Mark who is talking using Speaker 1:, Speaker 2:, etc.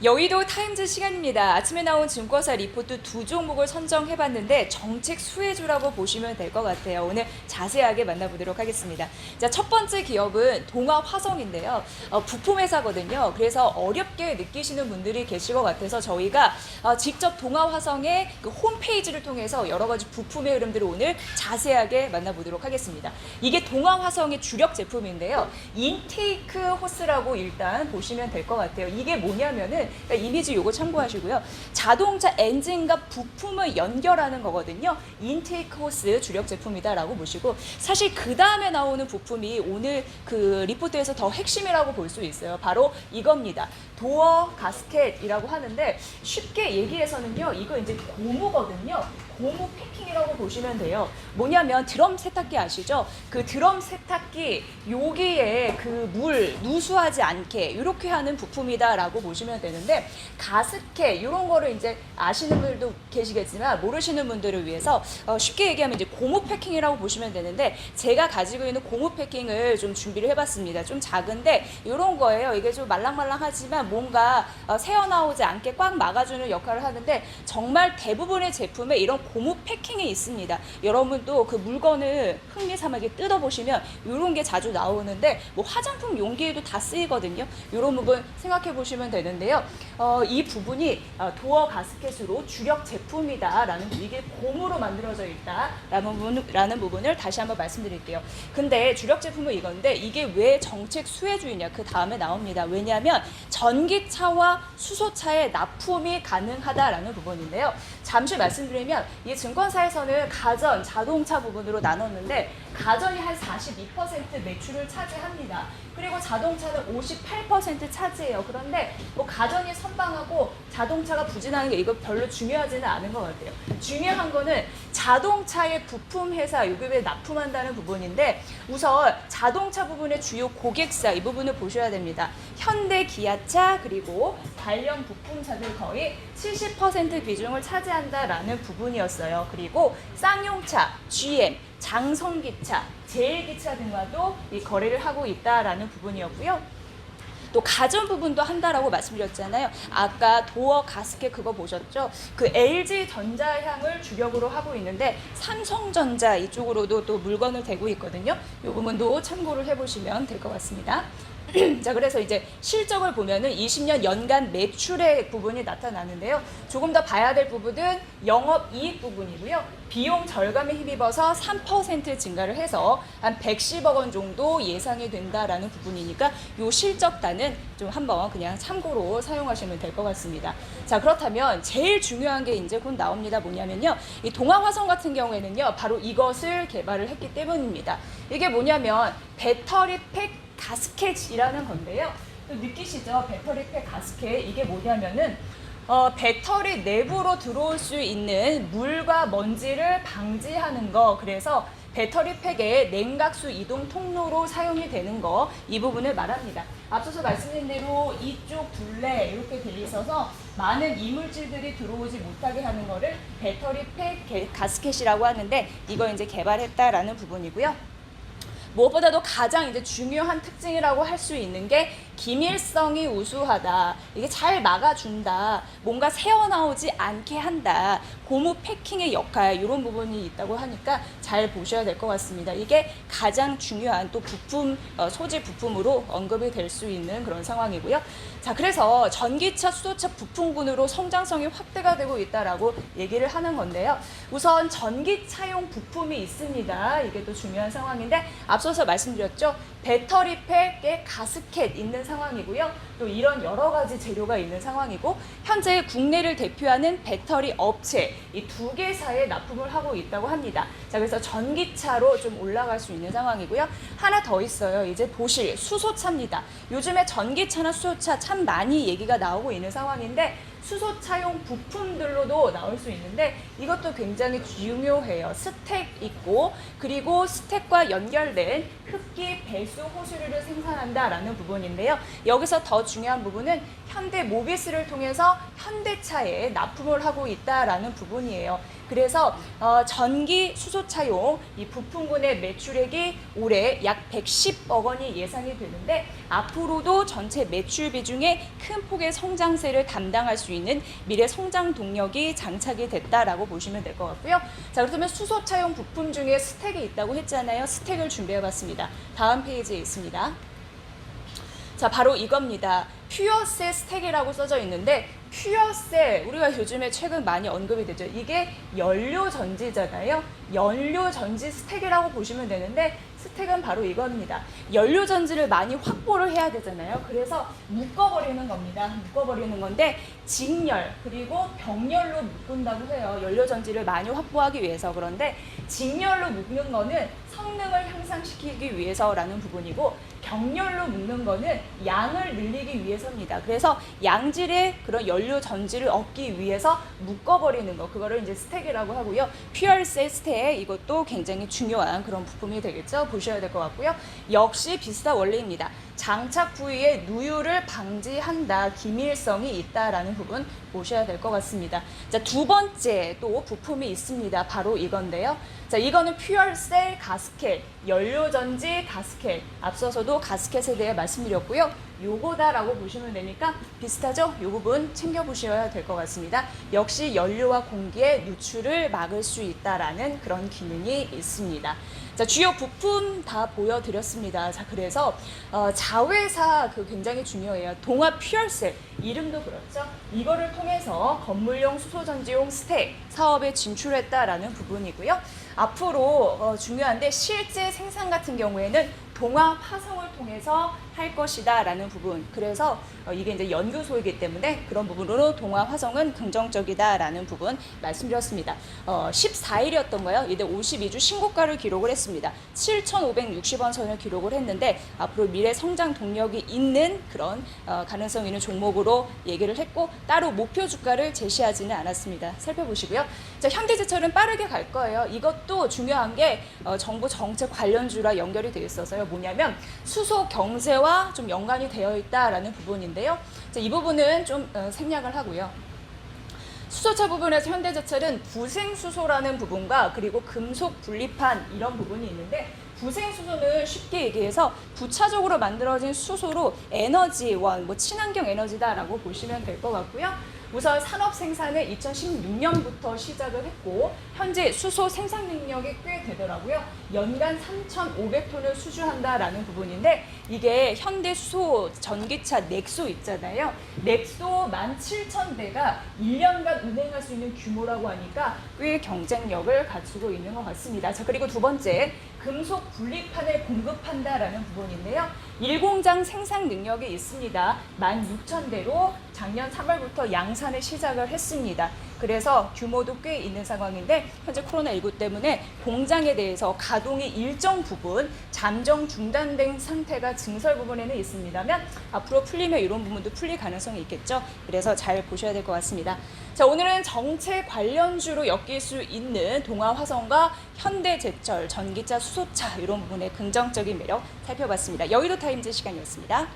Speaker 1: 여의도 타임즈 시간입니다. 아침에 나온 증권사 리포트 두 종목을 선정해봤는데 정책 수혜주라고 보시면 될 것 같아요. 오늘 자세하게 만나보도록 하겠습니다. 자, 첫 번째 기업은 동아화성인데요. 부품 회사거든요. 그래서 어렵게 느끼시는 분들이 계실 것 같아서 저희가 직접 동아화성의 그 홈페이지를 통해서 여러 가지 부품의 흐름들을 오늘 자세하게 만나보도록 하겠습니다. 이게 동아화성의 주력 제품인데요. 인테이크 호스라고 일단 보시면 될 것 같아요. 이게 뭐냐면은 그러니까 이미지 요거 참고하시고요. 자동차 엔진과 부품을 연결하는 거거든요. 인테이크 호스 주력 제품이다라고 보시고 사실 그 다음에 나오는 부품이 오늘 그 리포트에서 더 핵심이라고 볼 수 있어요. 바로 이겁니다. 도어 가스켓이라고 하는데 쉽게 얘기해서는요. 이거 이제 고무거든요. 고무 패킹이라고 보시면 돼요. 뭐냐면 드럼 세탁기 아시죠? 그 드럼 세탁기 여기에 그 물 누수하지 않게 이렇게 하는 부품이다라고 보시면 되는데 가습기 이런 거를 이제 아시는 분들도 계시겠지만 모르시는 분들을 위해서 쉽게 얘기하면 이제 고무 패킹이라고 보시면 되는데 제가 가지고 있는 고무 패킹을 좀 준비를 해봤습니다. 좀 작은데 이런 거예요. 이게 좀 말랑말랑하지만 뭔가 새어나오지 않게 꽉 막아주는 역할을 하는데 정말 대부분의 제품에 이런 고무 패킹이 있습니다. 여러분도 그 물건을 흥미삼하게 뜯어보시면 이런 게 자주 나오는데 뭐 화장품 용기에도 다 쓰이거든요. 이런 부분 생각해 보시면 되는데요. 이 부분이 도어 가스켓으로 주력 제품이다라는 이게 고무로 만들어져 있다라는 부분을 다시 한번 말씀드릴게요. 근데 주력 제품은 이건데 이게 왜 정책 수혜주의냐 그 다음에 나옵니다. 왜냐하면 전기차와 수소차에 납품이 가능하다라는 부분인데요. 잠시 말씀드리면 이 증권사에서는 가전, 자동차 부분으로 나눴는데 가전이 한 42% 매출을 차지합니다. 그리고 자동차는 58% 차지해요. 그런데 뭐 가전이 선방하고 자동차가 부진하는 게 이거 별로 중요하지는 않은 것 같아요. 중요한 거는 자동차의 부품 회사 요금에 납품한다는 부분인데 우선 자동차 부분의 주요 고객사 이 부분을 보셔야 됩니다. 현대, 기아차 그리고 관련 부품사들 거의 70% 비중을 차지한다라는 부분이었어요. 그리고 쌍용차, GM, 장성기차, 제일기차 등과도 이 거래를 하고 있다라는 부분이었고요. 또 가전 부분도 한다라고 말씀드렸잖아요. 아까 도어 가스켓 그거 보셨죠? 그 LG전자향을 주력으로 하고 있는데 삼성전자 이쪽으로도 또 물건을 대고 있거든요. 이 부분도 참고를 해보시면 될 것 같습니다. 자, 그래서 이제 실적을 보면은 20년 연간 매출의 부분이 나타나는데요. 조금 더 봐야 될 부분은 영업이익 부분이고요. 비용 절감에 힘입어서 3% 증가를 해서 한 110억 원 정도 예상이 된다라는 부분이니까 이 실적단은 좀 한번 그냥 참고로 사용하시면 될 것 같습니다. 자, 그렇다면 제일 중요한 게 이제 곧 나옵니다. 뭐냐면요. 이 동아화성 같은 경우에는요. 바로 이것을 개발을 했기 때문입니다. 이게 뭐냐면 배터리팩 가스켓이라는 건데요. 또 느끼시죠? 배터리팩 가스켓 이게 뭐냐면은 배터리 내부로 들어올 수 있는 물과 먼지를 방지하는 거. 그래서 배터리팩의 냉각수 이동 통로로 사용이 되는 거 이 부분을 말합니다. 앞서서 말씀드린 대로 이쪽 둘레 이렇게 돼 있어서 많은 이물질들이 들어오지 못하게 하는 거를 배터리팩 가스켓이라고 하는데 이거 이제 개발했다라는 부분이고요. 무엇보다도 가장 이제 중요한 특징이라고 할 수 있는 게 기밀성이 우수하다. 이게 잘 막아준다. 뭔가 새어나오지 않게 한다. 고무 패킹의 역할 이런 부분이 있다고 하니까 잘 보셔야 될 것 같습니다. 이게 가장 중요한 또 부품 소재 부품으로 언급이 될 수 있는 그런 상황이고요. 자, 그래서 전기차, 수소차 부품군으로 성장성이 확대가 되고 있다라고 얘기를 하는 건데요. 우선 전기차용 부품이 있습니다. 이게 또 중요한 상황인데 앞서서 말씀드렸죠. 배터리팩에 가스켓 있는 상황이고요. 또 이런 여러 가지 재료가 있는 상황이고 현재 국내를 대표하는 배터리 업체 이 두 개사에 납품을 하고 있다고 합니다. 자, 그래서 전기차로 좀 올라갈 수 있는 상황이고요. 하나 더 있어요. 이제 보실 수소차입니다. 요즘에 전기차나 수소차 참 많이 얘기가 나오고 있는 상황인데 수소차용 부품들로도 나올 수 있는데 이것도 굉장히 중요해요. 스택 있고 그리고 스택과 연결된 흡기 배수 호스류를 생산한다라는 부분인데요. 여기서 더 중요한 부분은 현대모비스를 통해서 현대차에 납품을 하고 있다라는 부분이에요. 그래서 전기 수소차용 이 부품군의 매출액이 올해 약 110억 원이 예상이 되는데 앞으로도 전체 매출 비중의 큰 폭의 성장세를 담당할 수 있는 미래 성장 동력이 장착이 됐다라고 보시면 될 것 같고요. 자, 그렇다면 수소차용 부품 중에 스택이 있다고 했잖아요. 스택을 준비해봤습니다. 다음 페이지에 있습니다. 자, 바로 이겁니다. 퓨어셀 스택이라고 써져 있는데 퓨어셀, 우리가 요즘에 최근 많이 언급이 되죠. 이게 연료전지잖아요. 연료전지 스택이라고 보시면 되는데 스택은 바로 이겁니다. 연료전지를 많이 확보를 해야 되잖아요. 그래서 묶어버리는 겁니다. 묶어버리는 건데 직열 그리고 병열로 묶는다고 해요. 연료전지를 많이 확보하기 위해서. 그런데 직열로 묶는 거는 성능을 향상시키기 위해서라는 부분이고 병렬로 묶는 거는 양을 늘리기 위해서입니다. 그래서 양질의 그런 연료 전지를 얻기 위해서 묶어버리는 거, 그거를 이제 스택이라고 하고요. 퓨얼셀 스택, 이것도 굉장히 중요한 그런 부품이 되겠죠. 보셔야 될 것 같고요. 역시 비슷한 원리입니다. 장착 부위에 누유를 방지한다, 기밀성이 있다라는 부분 보셔야 될 것 같습니다. 자, 두 번째 또 부품이 있습니다. 바로 이건데요. 자, 이거는 퓨얼셀 가스켓, 연료전지 가스켓. 앞서서도 가스켓에 대해 말씀드렸고요. 요거다라고 보시면 되니까 비슷하죠? 요 부분 챙겨보셔야 될 것 같습니다. 역시 연료와 공기의 누출을 막을 수 있다라는 그런 기능이 있습니다. 자, 주요 부품 다 보여드렸습니다. 자, 그래서 자회사 굉장히 중요해요. 동아 퓨얼셀, 이름도 그렇죠. 이거를 통해서 건물용 수소전지용 스택 사업에 진출했다라는 부분이고요. 앞으로 중요한데 실제 생산 같은 경우에는 동아 화성을 통해서 할 것이다 라는 부분. 그래서 이게 이제 연구소이기 때문에 그런 부분으로 동아 화성은 긍정적이다 라는 부분 말씀드렸습니다. 14일이었던가요? 이때 52주 신고가를 기록을 했습니다. 7,560원 선을 기록을 했는데 앞으로 미래 성장 동력이 있는 그런 가능성 있는 종목으로 얘기를 했고 따로 목표 주가를 제시하지는 않았습니다. 살펴보시고요. 자, 현대제철은 빠르게 갈 거예요. 이것도 중요한 게 정부 정책 관련주라 연결이 되어 있어서요. 뭐냐면 수소 경제와 좀 연관이 되어 있다라는 부분인데요. 자, 이 부분은 좀 생략을 하고요. 수소차 부분에서 현대제철은 부생수소라는 부분과 그리고 금속 분리판 이런 부분이 있는데 부생수소는 쉽게 얘기해서 부차적으로 만들어진 수소로 에너지원, 친환경 에너지다라고 보시면 될 것 같고요. 우선 산업 생산을 2016년부터 시작을 했고 현재 수소 생산 능력이 꽤 되더라고요. 연간 3,500톤을 수주한다라는 부분인데 이게 현대 수소 전기차 넥소 있잖아요. 넥소 17,000대가 1년간 운행할 수 있는 규모라고 하니까 꽤 경쟁력을 갖추고 있는 것 같습니다. 자, 그리고 두 번째, 금속 분리판을 공급한다라는 부분인데요. 1공장 생산 능력이 있습니다. 16,000대로 작년 3월부터 양산을 시작을 했습니다. 그래서 규모도 꽤 있는 상황인데 현재 코로나19 때문에 공장에 대해서 가동이 일정 부분 잠정 중단된 상태가 증설 부분에는 있습니다만 앞으로 풀리면 이런 부분도 풀릴 가능성이 있겠죠. 그래서 잘 보셔야 될 것 같습니다. 자, 오늘은 정책 관련주로 엮일 수 있는 동아화성과 현대제철, 전기차, 수소차 이런 부분의 긍정적인 매력 살펴봤습니다. 여의도 타임즈 시간이었습니다.